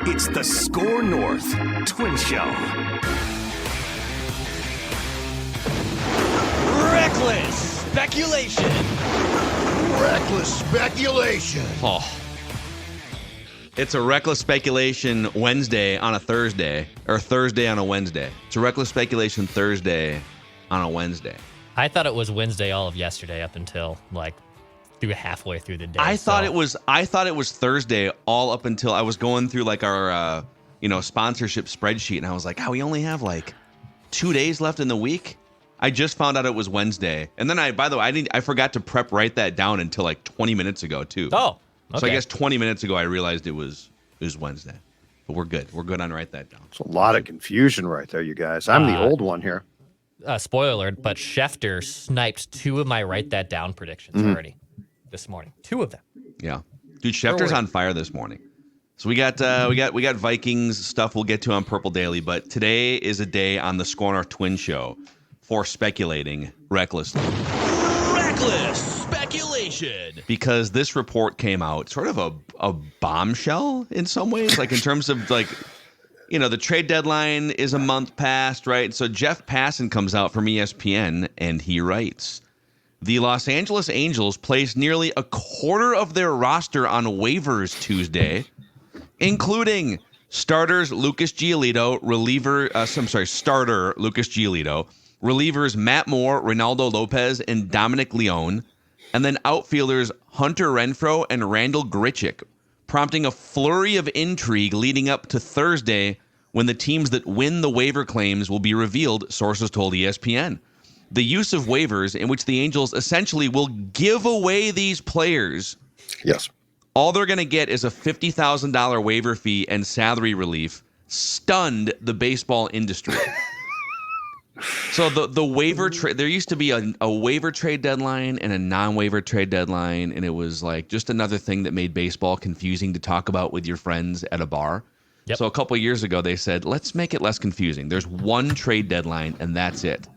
It's the Score North Twin Show. Reckless speculation. Reckless speculation. Oh. It's a reckless speculation Wednesday on a Thursday, or Thursday on a Wednesday. It's a reckless speculation Thursday on a Wednesday. I thought it was Wednesday all of yesterday up until through halfway through the day. I thought it was Thursday all up until I was going through our sponsorship spreadsheet, and I was like, we only have 2 days left in the week. I just found out it was Wednesday, and then I forgot to write that down until 20 minutes ago too. Oh, okay. So I guess 20 minutes ago I realized it was Wednesday, but we're good. We're good on write that down. It's a lot of confusion right there, you guys. I'm the old one here. Spoiler alert, but Schefter sniped 2 of my write that down predictions already this morning. 2 of them. Yeah, dude, Schefter's on fire this morning. So we got Vikings stuff we'll get to on Purple Daily, but today is a day on the Score North Twin Show for speculating recklessly. Reckless speculation. Because this report came out, sort of a bombshell in some ways, in terms of the trade deadline is a month past, right? So Jeff Passan comes out from ESPN and he writes, the Los Angeles Angels placed nearly a quarter of their roster on waivers Tuesday, including starters Lucas Giolito, starter Lucas Giolito, relievers Matt Moore, Reynaldo Lopez, and Dominic Leone, and then outfielders Hunter Renfroe and Randall Grichuk, prompting a flurry of intrigue leading up to Thursday when the teams that win the waiver claims will be revealed, sources told ESPN. The use of waivers, in which the Angels essentially will give away these players. Yes. All they're going to get is a $50,000 waiver fee and salary relief, stunned the baseball industry. So the waiver trade, there used to be a waiver trade deadline and a non-waiver trade deadline, and it was just another thing that made baseball confusing to talk about with your friends at a bar. Yep. So a couple of years ago, they said, let's make it less confusing. There's one trade deadline, and that's it.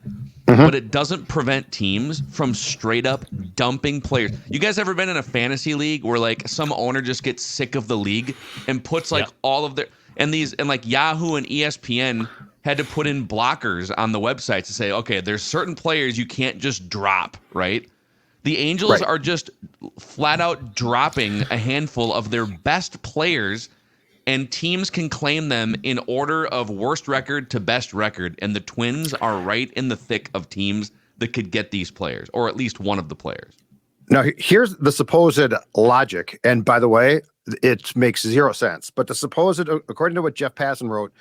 But it doesn't prevent teams from straight up dumping players. You guys ever been in a fantasy league where some owner just gets sick of the league and puts all of their and Yahoo and ESPN had to put in blockers on the website to say, okay, there's certain players you can't just drop, right? The Angels are just flat out dropping a handful of their best players, and teams can claim them in order of worst record to best record, and the Twins are right in the thick of teams that could get these players, or at least one of the players. Now, here's the supposed logic, and by the way, it makes zero sense, but the supposed, according to what Jeff Passan wrote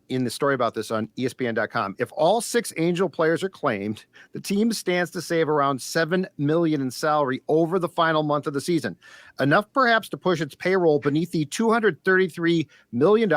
in the story about this on ESPN.com, if all 6 Angel players are claimed, the team stands to save around $7 million in salary over the final month of the season, enough perhaps to push its payroll beneath the $233 million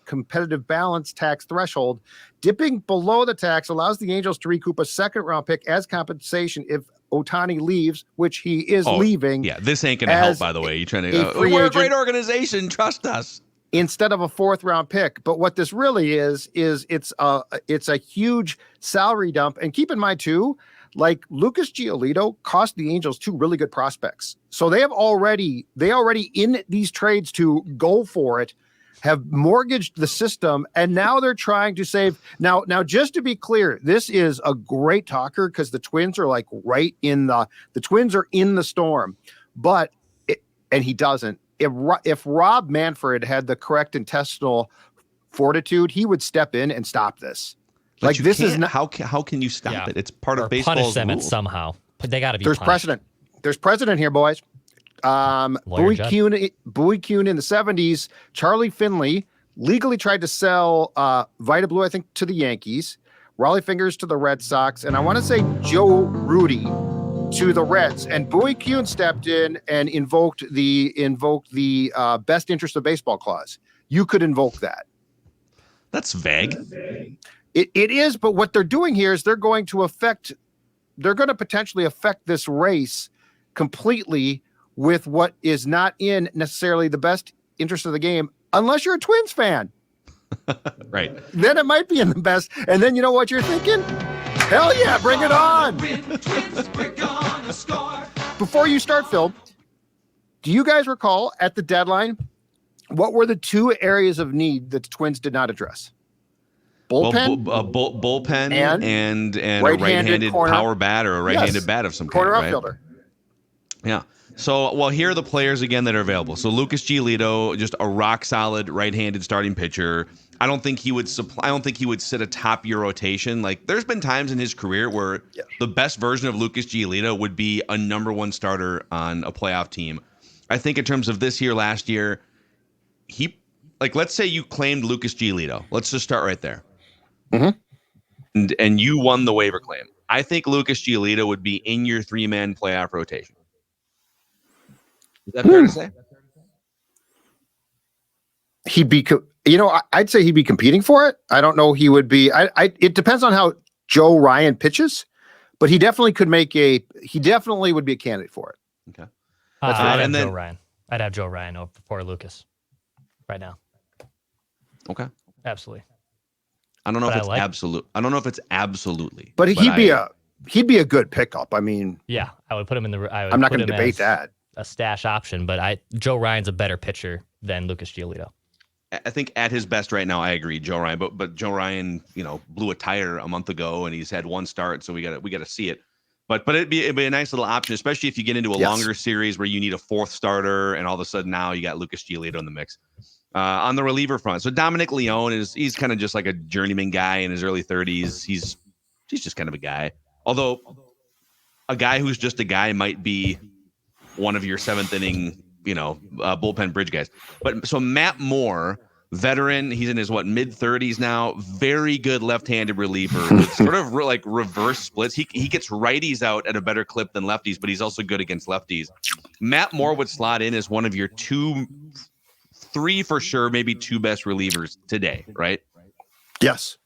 competitive balance tax threshold. Dipping below the tax allows the Angels to recoup a second-round pick as compensation if Ohtani leaves, which he is leaving. Yeah, this ain't going to help, by the way. You're trying to we're a great organization. Trust us. Instead of a 4th-round pick. But what this really is it's a huge salary dump. And keep in mind, too, Lucas Giolito cost the Angels 2 really good prospects. So they already in these trades to go for it, have mortgaged the system, and now they're trying to save. Now, just to be clear, this is a great talker because the Twins are right in the Twins are in the storm, and he doesn't. If Rob Manfred had the correct intestinal fortitude, he would step in and stop this. This is not, how can you stop it? It's part of baseball's punish them rules. somehow. But they got to be. There's punished. precedent. There's precedent here, boys. Bowie Kuhn in the 70s, Charlie Finley legally tried to sell Vita Blue, I think, to the Yankees, Raleigh Fingers to the Red Sox, and I want to say Joe Rudy to the Reds. And Bowie Kuhn stepped in and invoked the best interest of baseball clause. You could invoke that. That's vague. It is, but what they're doing here is they're going to potentially affect this race completely with what is not in necessarily the best interest of the game, unless you're a Twins fan. Right. Then it might be in the best. And then you know what you're thinking? Hell yeah, bring it on. before you start, Phil, do you guys recall at the deadline, what were the two areas of need that the Twins did not address? Bullpen, bullpen and a right-handed right-handed corner. power bat or a right-handed bat of some corner kind, right? outfielder. Yeah. So, well, here are the players again that are available. So Lucas Giolito, just a rock-solid right-handed starting pitcher. I don't think he would sit atop your rotation. Like, there's been times in his career where the best version of Lucas Giolito would be a number one starter on a playoff team. I think in terms of this year, last year, let's say you claimed Lucas Giolito. Let's just start right there. Mm-hmm. And you won the waiver claim. I think Lucas Giolito would be in your 3-man playoff rotation. Is that fair to say? He'd be, I'd say he'd be competing for it. I don't know. He would be. It depends on how Joe Ryan pitches, but he definitely would be a candidate for it. Okay. Joe Ryan. I'd have Joe Ryan over before Lucas right now. Okay. Absolutely. I don't know if it's absolute. I don't know if it's absolutely. But he'd be a good pickup. I mean, yeah, I would put him in the. I'm not going to debate that. A stash option, but Joe Ryan's a better pitcher than Lucas Giolito. I think at his best right now, I agree, Joe Ryan. But Joe Ryan, blew a tire a month ago, and he's had one start, so we got to see it. But it'd be a nice little option, especially if you get into a longer series where you need a fourth starter, and all of a sudden now you got Lucas Giolito in the mix. On the reliever front, so Dominic Leone he's kind of just like a journeyman guy in his early 30s. He's just kind of a guy. Although a guy who's just a guy might be one of your seventh inning, bullpen bridge guys. But so Matt Moore, veteran, he's in his mid 30s now. Very good left-handed reliever with sort of like reverse splits. He gets righties out at a better clip than lefties, but he's also good against lefties. Matt Moore would slot in as one of your 3 for sure, maybe 2 best relievers today, right? Yes.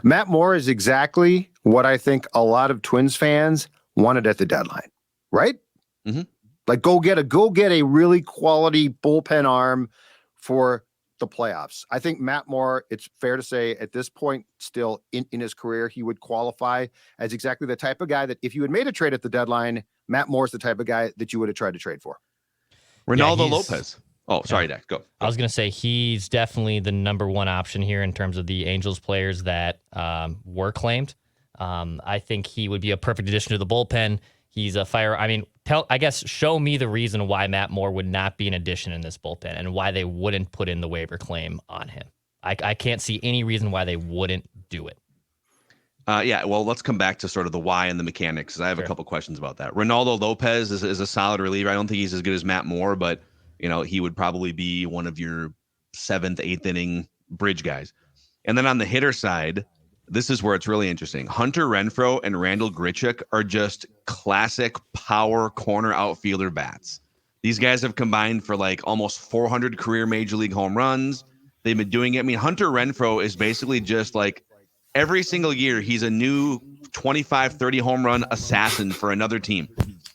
Matt Moore is exactly what I think a lot of Twins fans wanted at the deadline, right? Mm-hmm. Like go get a really quality bullpen arm for the playoffs. I think Matt Moore, it's fair to say at this point still in his career, he would qualify as exactly the type of guy that if you had made a trade at the deadline, Matt Moore's the type of guy that you would have tried to trade for. Ronaldo Lopez. Oh, sorry, Dak. Go. I was going to say he's definitely the number one option here in terms of the Angels players that were claimed. I think he would be a perfect addition to the bullpen. He's a fire. I mean, show me the reason why Matt Moore would not be an addition in this bullpen and why they wouldn't put in the waiver claim on him. I can't see any reason why they wouldn't do it. Well, let's come back to sort of the why and the mechanics, because I have a couple questions about that. Ronaldo Lopez is a solid reliever. I don't think he's as good as Matt Moore, but he would probably be one of your 7th, 8th inning bridge guys. And then on the hitter side, this is where it's really interesting. Hunter Renfroe and Randall Grichuk are just classic power corner outfielder bats. These guys have combined for like almost 400 career major league home runs. They've been doing it. I mean, Hunter Renfroe is basically just like every single year, he's a new 25, 30 home run assassin for another team.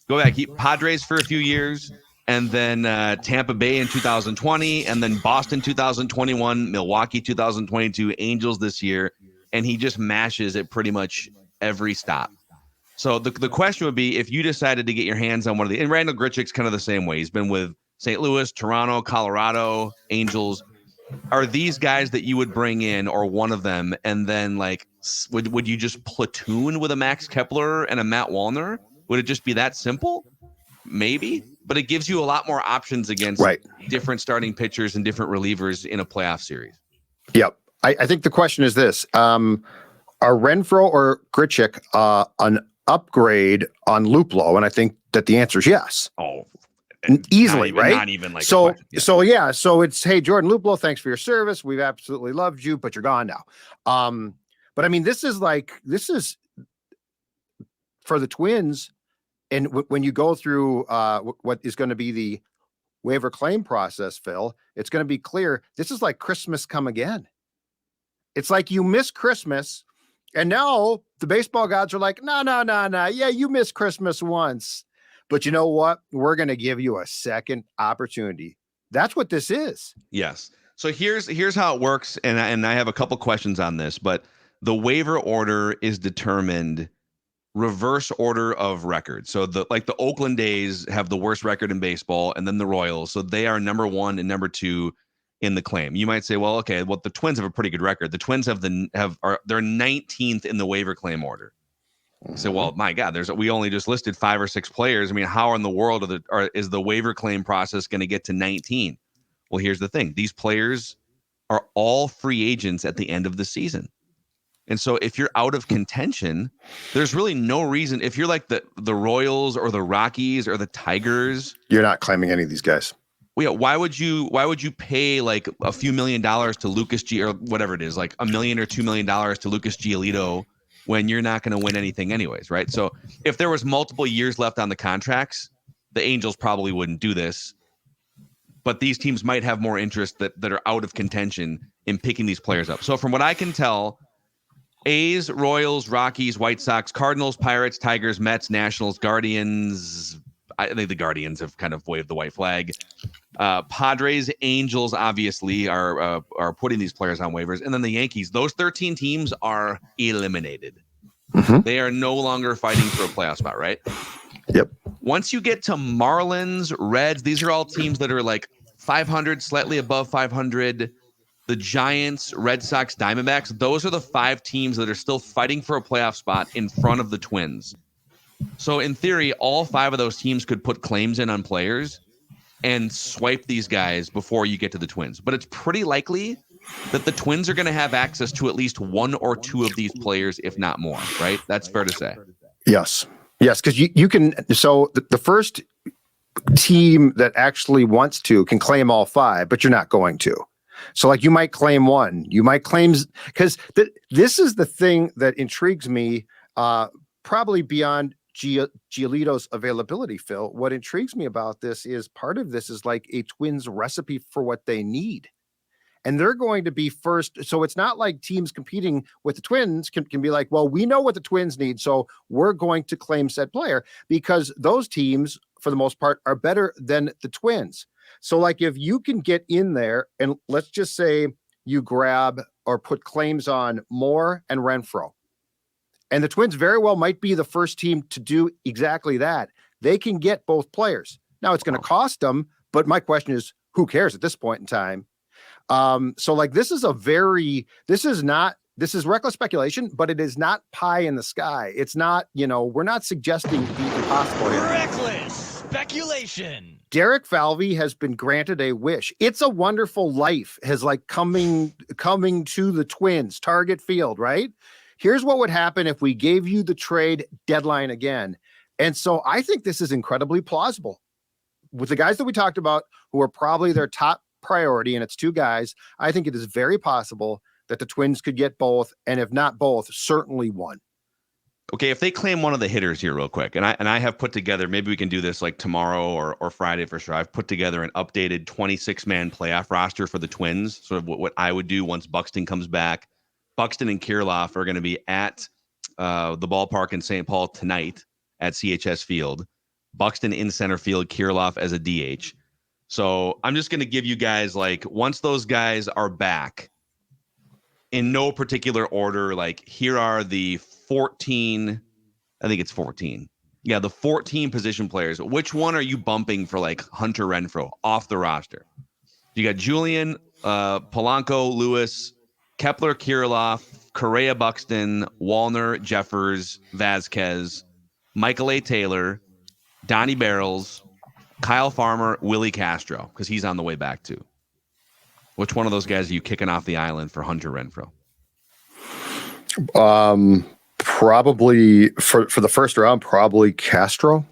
Go back, Padres for a few years, and then Tampa Bay in 2020, and then Boston 2021, Milwaukee 2022, Angels this year, and he just mashes at pretty much every stop. So the question would be, if you decided to get your hands on one of the, and Randall Grichuk's kind of the same way. He's been with St. Louis, Toronto, Colorado, Angels. Are these guys that you would bring in, or one of them, and then like would you just platoon with a Max Kepler and a Matt Wallner? Would it just be that simple? Maybe, but it gives you a lot more options against different starting pitchers and different relievers in a playoff series. Yep. I think the question is this: are Renfroe or Grichuk an upgrade on Luplow? And I think that the answer is yes. Oh, easily, right? Not even like so. So it's, hey, Jordan Luplow, thanks for your service. We've absolutely loved you, but you're gone now. But I mean, this is for the Twins, and when you go through what is going to be the waiver claim process, Phil, it's going to be clear. This is like Christmas come again. It's like you miss Christmas, and now the baseball gods are like, no. Yeah, you missed Christmas once. But you know what? We're going to give you a second opportunity. That's what this is. Yes. So here's how it works, and I have a couple questions on this, but the waiver order is determined reverse order of record. So the Oakland A's have the worst record in baseball, and then the Royals. So they are number 1 and number 2 in the claim. You might say, well, okay, well, the Twins have a pretty good record. The Twins they're 19th in the waiver claim order. So, well, my God, we only just listed 5 or 6 players. I mean, how in the world is the waiver claim process going to get to 19? Well, here's the thing. These players are all free agents at the end of the season. And so if you're out of contention, there's really no reason. If you're like the Royals or the Rockies or the Tigers, you're not claiming any of these guys. Well, yeah, why would you pay like a few $1 million to Lucas or whatever it is, like $1 million or $2 million to Lucas Giolito when you're not going to win anything anyways, right? So if there was multiple years left on the contracts, the Angels probably wouldn't do this. But these teams might have more interest that are out of contention in picking these players up. So from what I can tell, A's, Royals, Rockies, White Sox, Cardinals, Pirates, Tigers, Mets, Nationals, Guardians. I think the Guardians have kind of waved the white flag. Padres, Angels, obviously, are putting these players on waivers. And then the Yankees. Those 13 teams are eliminated. Mm-hmm. They are no longer fighting for a playoff spot, right? Yep. Once you get to Marlins, Reds, these are all teams that are like 500, slightly above 500. The Giants, Red Sox, Diamondbacks, those are the 5 teams that are still fighting for a playoff spot in front of the Twins. So in theory, all 5 of those teams could put claims in on players and swipe these guys before you get to the Twins. But it's pretty likely that the Twins are going to have access to at least 1 or 2 of these players, if not more, right? That's fair to say. Yes, because you can. So the first team that actually wants to can claim all 5, but you're not going to. So like you might claim 1, you might claim, because this is the thing that intrigues me, probably beyond Giolito's availability, Phil. What intrigues me about this is part of this is like a Twins recipe for what they need. And they're going to be first. So it's not like teams competing with the Twins can be like, well, we know what the Twins need, so we're going to claim said player, because those teams, for the most part, are better than the Twins. So like if you can get in there and let's just say you grab or put claims on Moore and Renfroe, and the Twins very well might be the first team to do exactly that. They can get both players. Now it's going to cost them, but my question is, who cares at this point in time? So like this is reckless speculation, but it is not pie in the sky. It's not, we're not suggesting the impossible here. Reckless speculation. Derek Falvey has been granted a wish. It's a Wonderful Life has like coming to the Twins, Target Field, right? Here's what would happen if we gave you the trade deadline again. And so I think this is incredibly plausible with the guys that we talked about who are probably their top priority, and it's 2 guys. I think it is very possible that the Twins could get both, and if not both, certainly 1. Okay, if they claim one of the hitters here real quick, and I have put together, maybe we can do this like tomorrow or Friday for sure. I've put together an updated 26-man playoff roster for the Twins, sort of what I would do once Buxton comes back. Buxton and Kirilloff are going to be at the ballpark in St. Paul tonight at CHS Field. Buxton in center field, Kirilloff as a DH. So I'm just going to give you guys, like, once those guys are back, in no particular order, like, here are the 14, I think it's 14. Yeah, the 14 position players. Which one are you bumping for, like, Hunter Renfroe off the roster? You got Julian, Polanco, Lewis, Kepler, Kirilloff, Correa, Buxton, Wallner, Jeffers, Vasquez, Michael A. Taylor, Donnie Barrels, Kyle Farmer, Willie Castro, because he's on the way back too. Which one of those guys are you kicking off the island for Hunter Renfroe? Probably for the first round, probably Castro.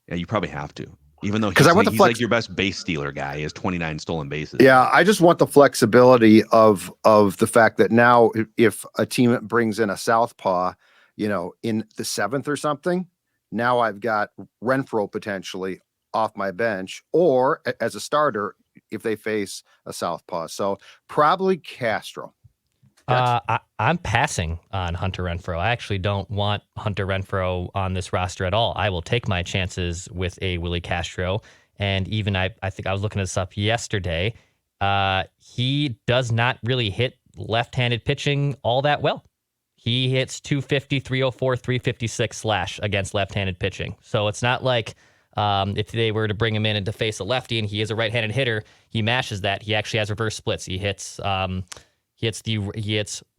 Yeah, you probably have to. Even though I want he's like your best base stealer guy. He has 29 stolen bases. Yeah, I just want the flexibility of the fact that now if a team brings in a southpaw, in the 7th or something, now I've got Renfroe potentially off my bench, or as a starter if they face a southpaw. So probably Castro. I'm passing on Hunter Renfroe. I actually don't want Hunter Renfroe on this roster at all. I will take my chances with a Willie Castro. And even I think I was looking this up yesterday. He does not really hit left-handed pitching all that well. He hits 250, 304, 356 slash against left-handed pitching. So it's not like if they were to bring him in and to face a lefty and he is a right-handed hitter, he mashes that. He actually has reverse splits. He hits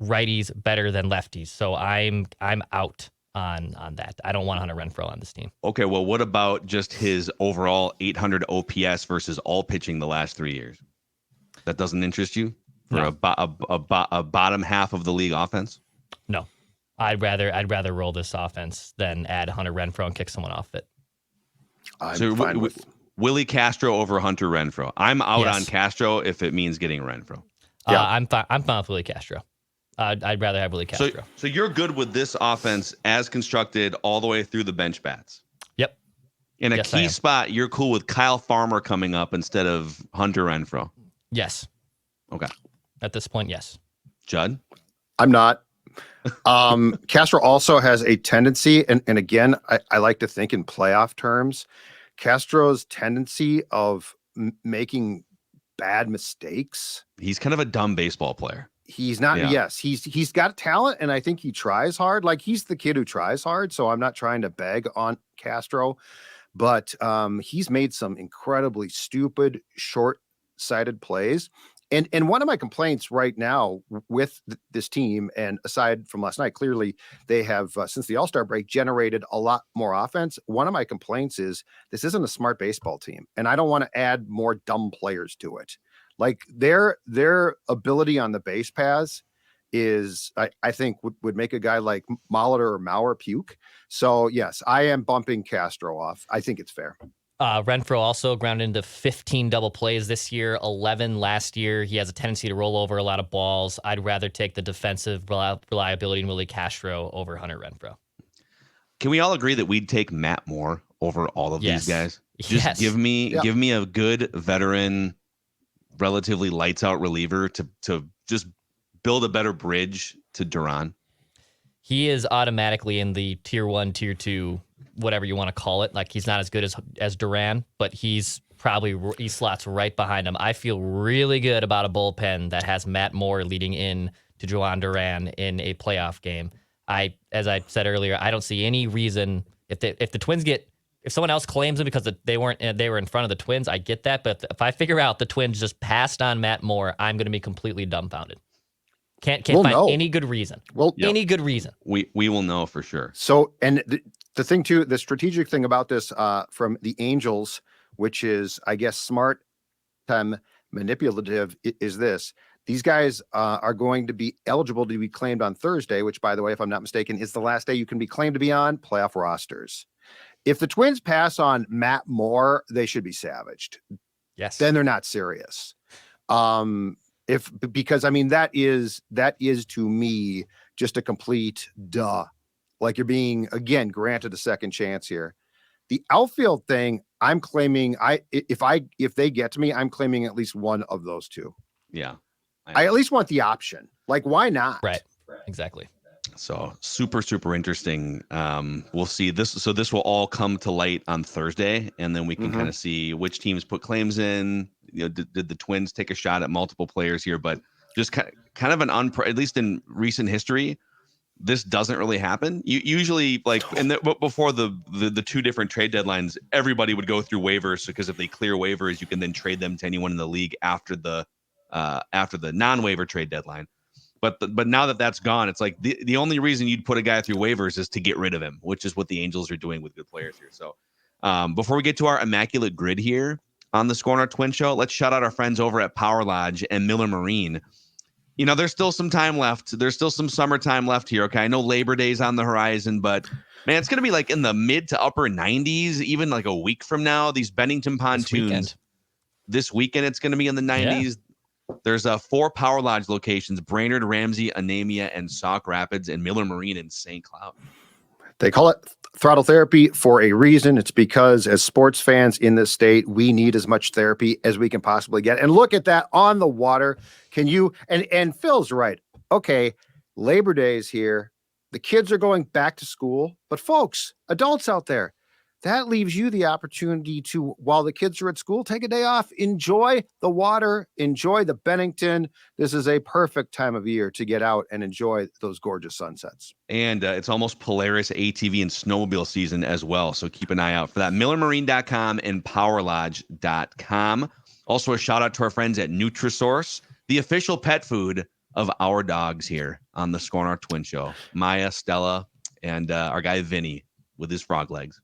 righties better than lefties. So I'm out on that. I don't want Hunter Renfroe on this team. Okay, well, what about just his overall 800 OPS versus all pitching the last 3 years? That doesn't interest you for No. a bottom half of the league offense? No, I'd rather roll this offense than add Hunter Renfroe and kick someone off it. I'm fine with Willie Castro over Hunter Renfroe. I'm out Yes. on Castro if it means getting Renfroe. Yeah. I'm fine with Willie Castro. I'd rather have Willie Castro. So you're good with this offense as constructed all the way through the bench bats. Yep. In a Yes, I key am. spot, you're cool with Kyle Farmer coming up instead of Hunter Renfroe. Yes. Okay. At this point, yes. Judd? I'm not. Castro also has a tendency, and again, I like to think in playoff terms, Castro's tendency of making bad mistakes. He's kind of a dumb baseball player. He's not. Yeah. Yes, he's got talent, and I think he tries hard. Like he's the kid who tries hard. So I'm not trying to beg on Castro, but he's made some incredibly stupid, short-sighted plays. And one of my complaints right now with this team, and aside from last night, clearly they have, since the All-Star break, generated a lot more offense. One of my complaints is this isn't a smart baseball team, and I don't want to add more dumb players to it. Like their ability on the base paths is, I think, would make a guy like Molitor or Mauer puke. So, yes, I am bumping Castro off. I think it's fair. Renfroe also grounded into 15 double plays this year, 11 last year. He has a tendency to roll over a lot of balls. I'd rather take the defensive reliability in Willie Castro over Hunter Renfroe. Can we all agree that we'd take Matt Moore over all of Yes. these guys? Just Yes. give me a good veteran, relatively lights out reliever to just build a better bridge to Duran. He is automatically in the tier 1, tier 2, whatever you want to call it. Like he's not as good as Duran, but he slots right behind him. I feel really good about a bullpen that has Matt Moore leading in to Joan Duran in a playoff game. As I said earlier, I don't see any reason if the Twins if someone else claims him because they were in front of the Twins, I get that. But if I figure out the Twins just passed on Matt Moore, I'm going to be completely dumbfounded. Can't find any good reason. Well, any good reason. We will know for sure. So, and the thing too, the strategic thing about this from the Angels, which is, I guess, smart, manipulative, is this. These guys are going to be eligible to be claimed on Thursday, which, by the way, if I'm not mistaken, is the last day you can be claimed to be on playoff rosters. If the Twins pass on Matt Moore, they should be savaged. Yes. Then they're not serious. Because I mean, that is to me just a complete duh. Like you're being, again, granted a second chance here. The outfield thing, I'm claiming if they get to me, I'm claiming at least one of those two. Yeah. I at least want the option. Like, why not? Right. Exactly. So super, super interesting. We'll see this. So this will all come to light on Thursday, and then we can kind of see which teams put claims in. You know, did the Twins take a shot at multiple players here? But just kind of an at least in recent history, this doesn't really happen. You usually before the two different trade deadlines, everybody would go through waivers because if they clear waivers, you can then trade them to anyone in the league after the non-waiver trade deadline. But now that that's gone, it's like the only reason you'd put a guy through waivers is to get rid of him, which is what the Angels are doing with good players here. So before we get to our Immaculate Grid here on the Score North Twin Show, let's shout out our friends over at Power Lodge and Miller Marine. You know, there's still some time left. There's still some summertime left here. Okay, I know Labor Day's on the horizon, but man, it's going to be like in the mid to upper 90s, even like a week from now. These Bennington pontoons. This weekend it's going to be in the 90s. Yeah. There's 4 Power Lodge locations: Brainerd, Ramsey, Anemia, and Sauk Rapids, and Miller Marine in St. Cloud. They call it throttle therapy for a reason. It's because as sports fans in this state, we need as much therapy as we can possibly get. And look at that on the water. Can you, and Phil's right. Okay, Labor Day is here. The kids are going back to school. But folks, adults out there, that leaves you the opportunity to, while the kids are at school, take a day off, enjoy the water, enjoy the Bennington. This is a perfect time of year to get out and enjoy those gorgeous sunsets. And it's almost Polaris ATV and snowmobile season as well. So keep an eye out for that. MillerMarine.com and PowerLodge.com. Also, a shout out to our friends at Nutrisource, the official pet food of our dogs here on the Score North Twin Show. Maya, Stella, and our guy Vinny with his frog legs.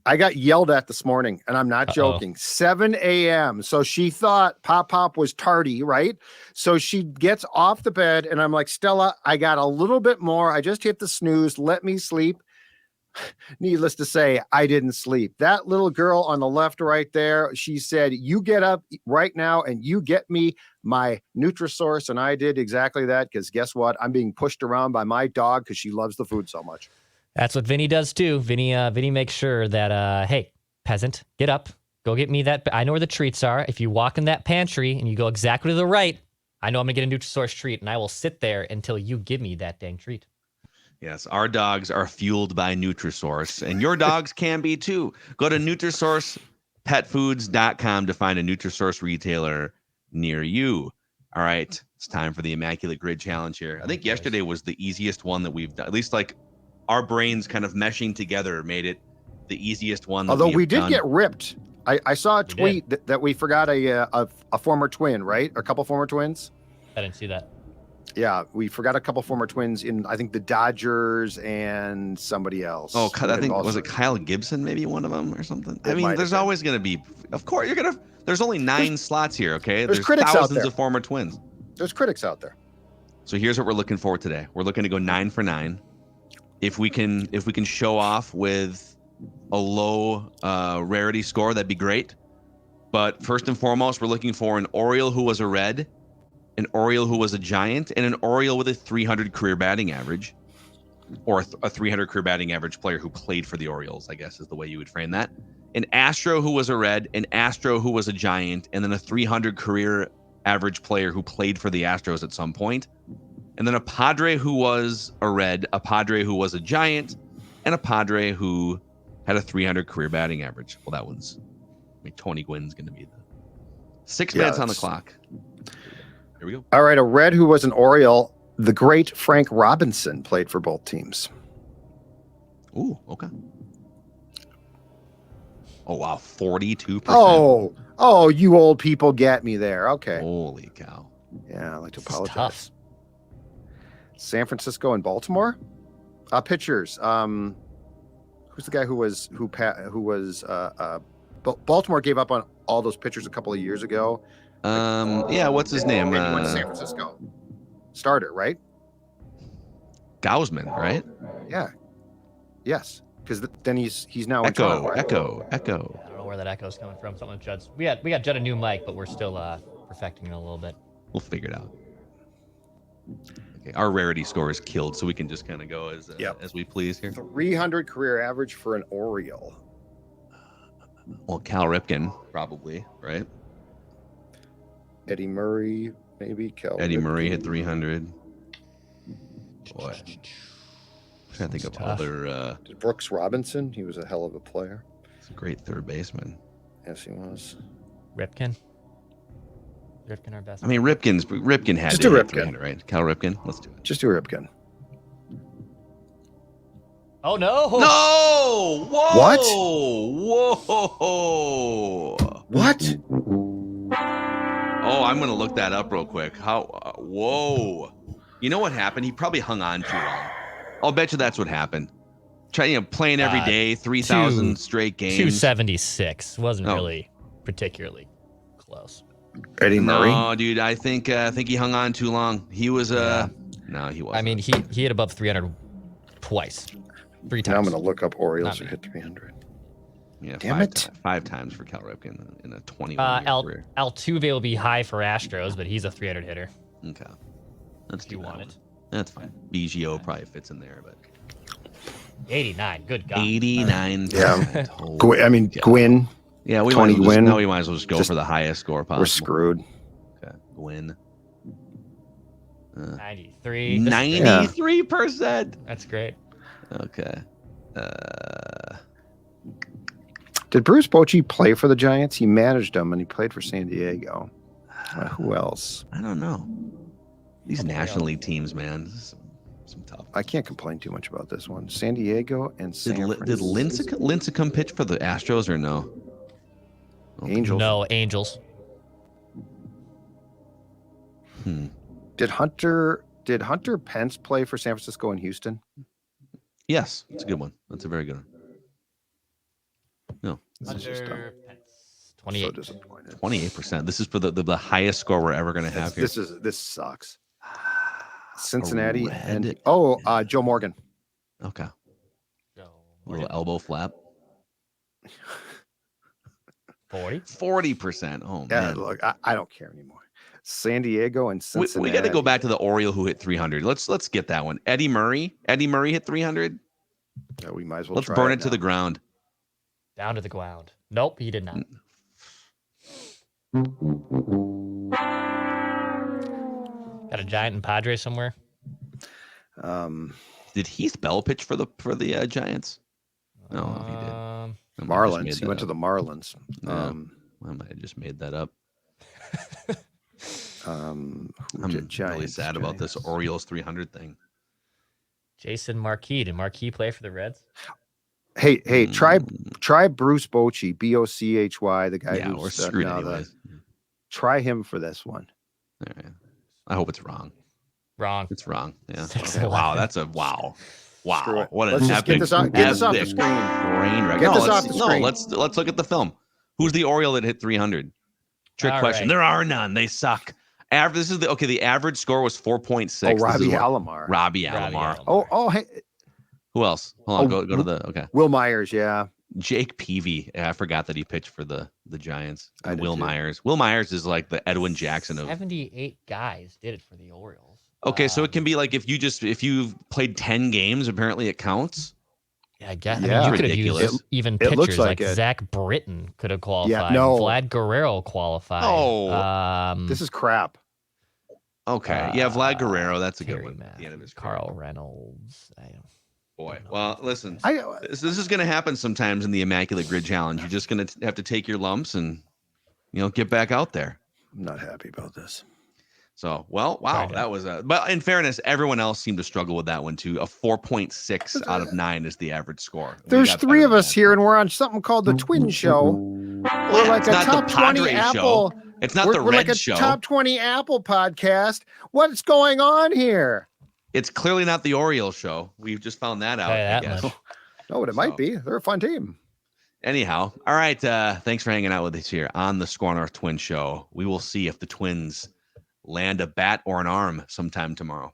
I got yelled at this morning, and I'm not joking. 7 a.m. So she thought Pop was tardy, right? So she gets off the bed, and I'm like, Stella, I got a little bit more. I just hit the snooze. Let me sleep. Needless to say, I didn't sleep. That little girl on the left right there, she said, you get up right now and you get me my Nutrisource. And I did exactly that, because guess what? I'm being pushed around by my dog because she loves the food so much. That's what Vinny does too. Vinny makes sure that, hey, peasant, get up, go get me that. I know where the treats are. If you walk in that pantry and you go exactly to the right, I know I'm gonna get a Nutrisource treat, and I will sit there until you give me that dang treat. Yes, our dogs are fueled by Nutrisource, and your dogs can be too. Go to NutrisourcePetFoods.com to find a Nutrisource retailer near you. All right, it's time for the Immaculate Grid Challenge here. I think yesterday was the easiest one that we've done, at least like our brains kind of meshing together made it the easiest one. Although we did get ripped. I saw a tweet that we forgot a former twin, right? A couple former twins. I didn't see that. Yeah, we forgot a couple former twins in, I think, the Dodgers and somebody else. Oh, I think, was it Kyle Gibson, maybe one of them or something? I mean, there's always going to be, of course, there's only 9 slots here, okay? There's critics thousands out there. of former twins. There's critics out there. So here's what we're looking for today. We're looking to go 9 for 9. If we can show off with a low rarity score, that'd be great. But first and foremost, we're looking for an Oriole who was a red, an Oriole who was a giant, and an Oriole with a 300 career batting average, or a 300 career batting average player who played for the Orioles, I guess is the way you would frame that. An Astro who was a red, an Astro who was a giant, and then a 300 career average player who played for the Astros at some point. And then a Padre who was a red, a Padre who was a giant, and a Padre who had a 300 career batting average. Well, that one's, Tony Gwynn's going to be the 6 minutes on the clock. Here we go. All right, a red who was an Oriole. The great Frank Robinson played for both teams. Ooh, okay. Oh, wow, 42%. Oh, you old people get me there. Okay. Holy cow. Yeah, I'd like to This is apologize. tough. San Francisco and Baltimore. Pitchers. Who's the guy who was Baltimore gave up on all those pitchers a couple of years ago. Yeah, what's his name? He went to San Francisco. Starter, right? Gausman, right? Yeah. Yes, because then he's now in Toronto. Echo. I don't know where that echo's coming from. Something with Judd's. We got Judd a new mic, but we're still perfecting it a little bit. We'll figure it out. Okay, our rarity score is killed, so we can just kind of go as we please here. 300 career average for an Oriole. Well, Cal Ripken, probably, right? Eddie Murray, maybe. Eddie Murray hit 300. Boy. I'm trying to think of tough. other. Brooks Robinson, he was a hell of a player. He's a great third baseman. Yes, he was. Ripken, our best. I mean, Ripken had Just to do hit Ripken. 300, right? Cal Ripken, let's do it. Just do Ripken. Oh no! No! Whoa! What? Whoa! What? Oh, I'm gonna look that up real quick. How? Whoa! You know what happened? He probably hung on too long. I'll bet you that's what happened. Playing every day, 3,000 straight games. 276 wasn't really particularly close. Eddie Murray? No, dude, I think he hung on too long. He was no, he wasn't. I mean, he hit above 300 twice, 3 times. Now I'm going to look up Orioles Not who me. hit 300. Yeah, Damn it. 5 times for Cal Ripken in a 21-year career. Altuve will be high for Astros, but he's a 300 hitter. Okay, let's If you do want that it. one. That's fine. BGO probably fits in there, but 89. Good God. 89. Yeah. Holy God. Gwynn. Yeah, we Tony might as well Gwynn. now we might as well just go for the highest score possible. We're screwed. Okay, Gwynn. 93. 93%. That's great. Okay. Did Bruce Bochy play for the Giants? He managed them, and he played for San Diego. Who else? I don't know. These National League teams, man. This is some tough. I can't complain too much about this one. San Diego and San Did Francisco. Lincecum pitch for the Astros or no? Angels. No, Angels. Did Hunter Pence play for San Francisco and Houston? Yes, it's a good one. That's a very good one. No. This is just Hunter so 28. disappointed. 28%. This is for the highest score we're ever going to have here. This sucks. Cincinnati red. and Joe Morgan. Okay. So, Little elbow flap. 40. 40%. Oh, Yeah, man. look, I don't care anymore. San Diego and Cincinnati. We got to go back to the Oriole who hit 300. Let's get that one. Eddie Murray hit 300. Yeah, we might as well. Let's try burn it now. to the ground. Down to the ground. Nope, he did not. Got a Giant and Padre somewhere. Did Heath Bell pitch for the Giants? No, he did. I might have just made Marlins. He that went to up. the Marlins. Yeah. I might have just made that up. Who I'm did really Giants, sad about this Giants? Orioles 300 thing. Jason Marquis. Did Marquis play for the Reds? Hey, try Bruce Bochy, Bochy, the guy Yeah, who's we're screwed now anyways. try him for this one. All right. I hope it's wrong. Wrong. It's wrong. Yeah. 6-11. Okay. Wow, that's a wow. Screw Wow. it. What an Let's just get epic, this off the epic screen. train wreck. Get No, this off let's- the no, screen. let's look at the film. Who's the Oriole that hit 300? Trick All question. right. There are none. They suck. This is the average score was 4.6. Oh, This Robbie is what- Alomar. Robbie Robbie Alomar. Alomar. Oh, hey, Who else? Hold on. Oh, Go to the okay. Will Myers. Yeah, Jake Peavy. I forgot that he pitched for the Giants. I And did Will too. Myers. Will Myers is like the Edwin Jackson of. 78 guys did it for the Orioles. Okay, so it can be like if you've played 10 games, apparently it counts. Yeah, I guess. Yeah. I mean, you could have Ridiculous. used even It pitchers looks like like it. Zach Britton could have qualified. no. Vlad Guerrero qualified. Oh. this is crap. Okay. Yeah, Vlad Guerrero. That's a good Terry one. Matt, At the end of his career. Carl Reynolds. I don't Boy. know. Well, listen. I This is going to happen sometimes in the Immaculate Grid Challenge. You're just going to have to take your lumps and get back out there. I'm not happy about this. So, wow, Sorry, that was but in fairness, everyone else seemed to struggle with that one too. A 4.6 out of 9 is the average score. We There's got three better of than us that. here, and we're on something called the Twin Show. We're like It's a not the top 20 Padres Apple. show. It's not we're, the we're Red like a show. top 20 Apple podcast. What's going on here? It's clearly not the Orioles show. We've just found that out. Tell you I that guess. much. No, but it might be. They're a fun team. Anyhow, all right. Thanks for hanging out with us here on the Score North Twin Show. We will see if the Twins land a bat or an arm sometime tomorrow.